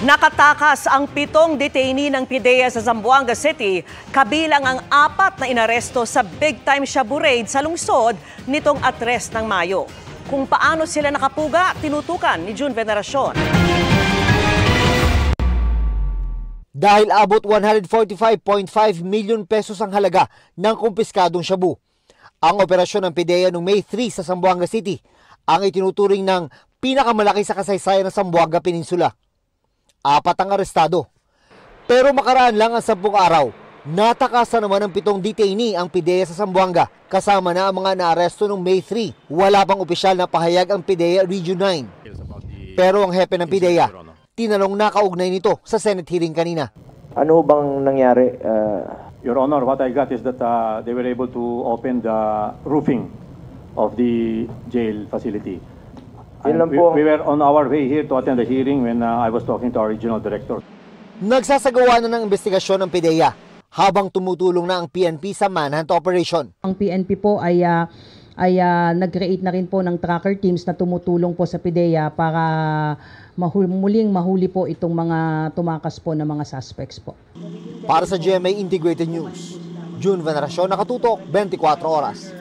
Nakatakas ang 7 detainee ng PIDEA sa Zamboanga City, kabilang ang 4 na inaresto sa big-time shabu raid sa lungsod nitong 3 ng Mayo. Kung paano sila nakapuga, tinutukan ni June Veneracion. Dahil abot 145.5 million pesos ang halaga ng kumpiskadong shabu. Ang operasyon ng PIDEA noong May 3 sa Zamboanga City ang itinuturing ng pinakamalaki sa kasaysayan ng Zamboanga Peninsula. 4 ang arestado. Pero makaraan lang ang 10 araw, natakasan naman ng 7 detainee ang PIDEA sa Zamboanga kasama na ang mga naaresto noong May 3. Wala pang opisyal na pahayag ang PIDEA Region 9. Pero ang hepe ng PIDEA, tinanong nakaugnay nito sa Senate hearing kanina. Ano bang nangyari? Your Honor, what I got is that they were able to open the roofing of the jail facility. We were on our way here to attend the hearing when I was talking to our regional director. Nagsasagawa na ng investigasyon ng PIDEA habang tumutulong na ang PNP sa manhunt operation. Ang PNP po ay nag-create na rin po ng tracker teams na tumutulong po sa PIDEA para muling mahuli po itong mga tumakas po na mga suspects po. Para sa GMA Integrated News, June Veneracion, nakatutok 24 oras.